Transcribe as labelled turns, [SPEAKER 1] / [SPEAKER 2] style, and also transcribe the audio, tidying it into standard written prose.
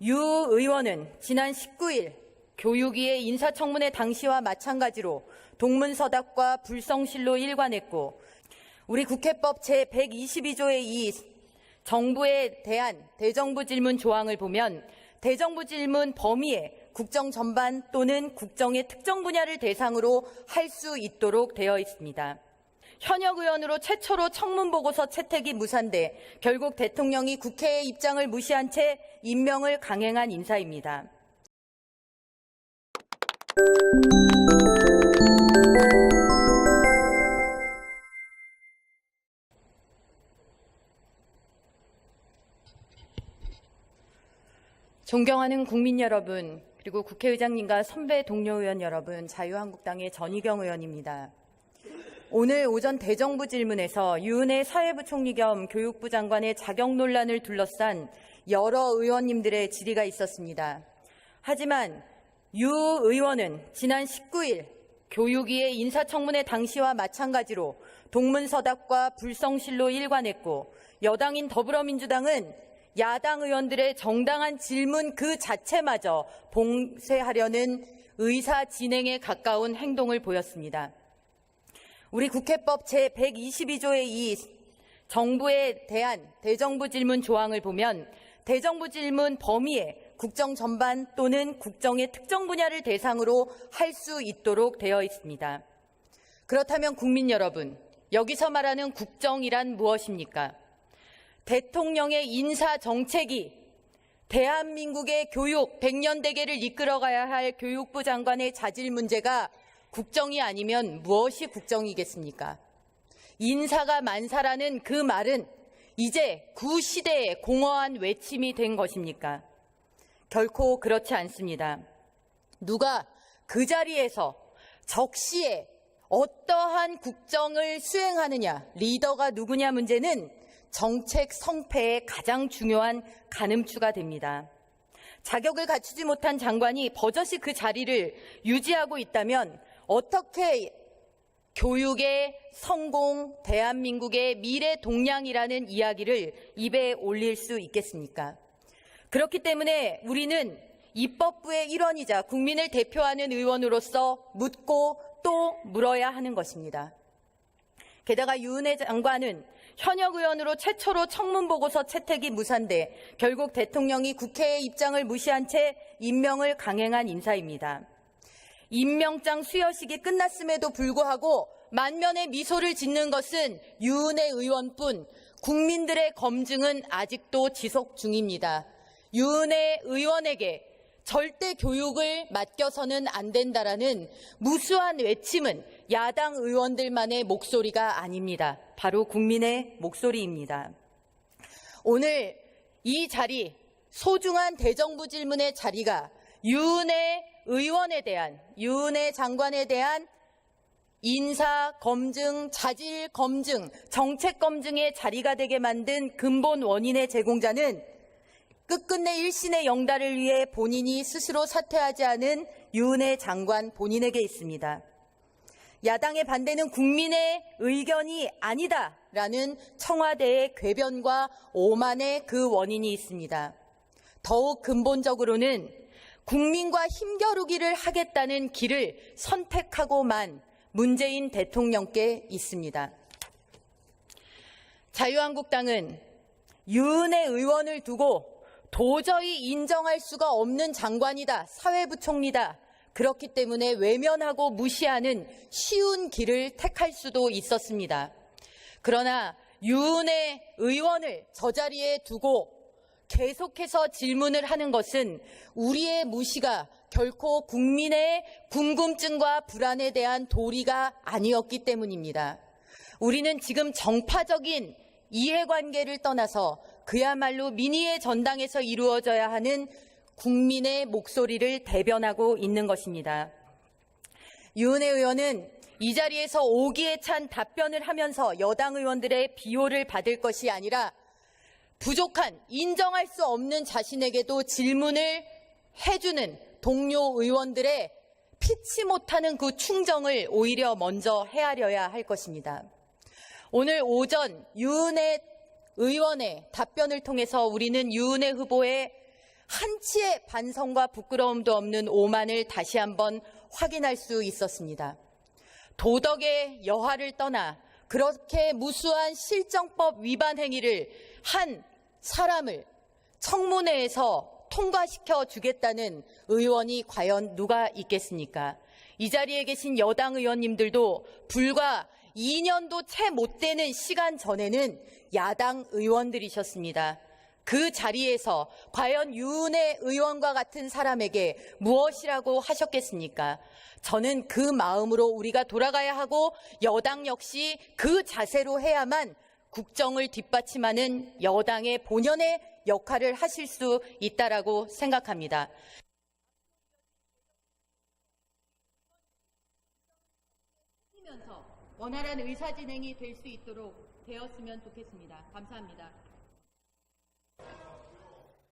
[SPEAKER 1] 유 의원은 지난 19일 교육위의 인사청문회 당시와 마찬가지로 동문서답과 불성실로 일관했고, 우리 국회법 제122조의 이 정부에 대한 대정부 질문 조항을 보면 대정부 질문 범위에 국정 전반 또는 국정의 특정 분야를 대상으로 할 수 있도록 되어 있습니다. 현역 의원으로 최초로 청문보고서 채택이 무산돼 결국 대통령이 국회의 입장을 무시한 채 임명을 강행한 인사입니다. 존경하는 국민 여러분, 그리고 국회의장님과 선배 동료 의원 여러분, 자유한국당의 전희경 의원입니다. 오늘 오전 대정부 질문에서 유은혜 사회부총리 겸 교육부 장관의 자격 논란을 둘러싼 여러 의원님들의 질의가 있었습니다. 하지만 유 의원은 지난 19일 교육위의 인사청문회 당시와 마찬가지로 동문서답과 불성실로 일관했고, 여당인 더불어민주당은 야당 의원들의 정당한 질문 그 자체마저 봉쇄하려는 의사 진행에 가까운 행동을 보였습니다. 우리 국회법 제122조의 이 정부에 대한 대정부 질문 조항을 보면 대정부 질문 범위에 국정 전반 또는 국정의 특정 분야를 대상으로 할 수 있도록 되어 있습니다. 그렇다면 국민 여러분, 여기서 말하는 국정이란 무엇입니까? 대통령의 인사 정책이 대한민국의 교육 100년 대계를 이끌어가야 할 교육부 장관의 자질 문제가 국정이 아니면 무엇이 국정이겠습니까? 인사가 만사라는 그 말은 이제 구시대의 공허한 외침이 된 것입니까? 결코 그렇지 않습니다. 누가 그 자리에서 적시에 어떠한 국정을 수행하느냐, 리더가 누구냐 문제는 정책 성패의 가장 중요한 가늠추가 됩니다. 자격을 갖추지 못한 장관이 버젓이 그 자리를 유지하고 있다면 어떻게 교육의 성공, 대한민국의 미래 동량이라는 이야기를 입에 올릴 수 있겠습니까? 그렇기 때문에 우리는 입법부의 일원이자 국민을 대표하는 의원으로서 묻고 또 물어야 하는 것입니다. 게다가 유은혜 장관은 현역 의원으로 최초로 청문보고서 채택이 무산돼 결국 대통령이 국회의 입장을 무시한 채 임명을 강행한 인사입니다. 임명장 수여식이 끝났음에도 불구하고 만면의 미소를 짓는 것은 유은혜 의원뿐, 국민들의 검증은 아직도 지속 중입니다. 유은혜 의원에게 절대 교육을 맡겨서는 안 된다라는 무수한 외침은 야당 의원들만의 목소리가 아닙니다. 바로 국민의 목소리입니다. 오늘 이 자리, 소중한 대정부 질문의 자리가 유은혜 의원에 대한, 유은혜 장관에 대한 인사 검증, 자질 검증, 정책 검증의 자리가 되게 만든 근본 원인의 제공자는 끝끝내 일신의 영달을 위해 본인이 스스로 사퇴하지 않은 유은혜 장관 본인에게 있습니다. 야당의 반대는 국민의 의견이 아니다라는 청와대의 궤변과 오만의 그 원인이 있습니다. 더욱 근본적으로는 국민과 힘겨루기를 하겠다는 길을 선택하고만 문재인 대통령께 있습니다. 자유한국당은 유은혜 의원을 두고 도저히 인정할 수가 없는 장관이다, 사회부총리다, 그렇기 때문에 외면하고 무시하는 쉬운 길을 택할 수도 있었습니다. 그러나 유은혜 의원을 저 자리에 두고 계속해서 질문을 하는 것은 우리의 무시가 결코 국민의 궁금증과 불안에 대한 도리가 아니었기 때문입니다. 우리는 지금 정파적인 이해관계를 떠나서 그야말로 민의의 전당에서 이루어져야 하는 국민의 목소리를 대변하고 있는 것입니다. 유은혜 의원은 이 자리에서 오기에 찬 답변을 하면서 여당 의원들의 비호를 받을 것이 아니라 부족한, 인정할 수 없는 자신에게도 질문을 해주는 동료 의원들의 피치 못하는 그 충정을 오히려 먼저 헤아려야 할 것입니다. 오늘 오전 유은혜 의원의 답변을 통해서 우리는 유은혜 후보의 한치의 반성과 부끄러움도 없는 오만을 다시 한번 확인할 수 있었습니다. 도덕의 여하를 떠나 그렇게 무수한 실정법 위반 행위를 한 사람을 청문회에서 통과시켜 주겠다는 의원이 과연 누가 있겠습니까? 이 자리에 계신 여당 의원님들도 불과 2년도 채 못 되는 시간 전에는 야당 의원들이셨습니다. 그 자리에서 과연 유은혜 의원과 같은 사람에게 무엇이라고 하셨겠습니까? 저는 그 마음으로 우리가 돌아가야 하고 여당 역시 그 자세로 해야만 국정을 뒷받침하는 여당의 본연의 역할을 하실 수 있다라고 생각합니다. 원활한 의사진행이 될 수 있도록 되었으면 좋겠습니다. 감사합니다.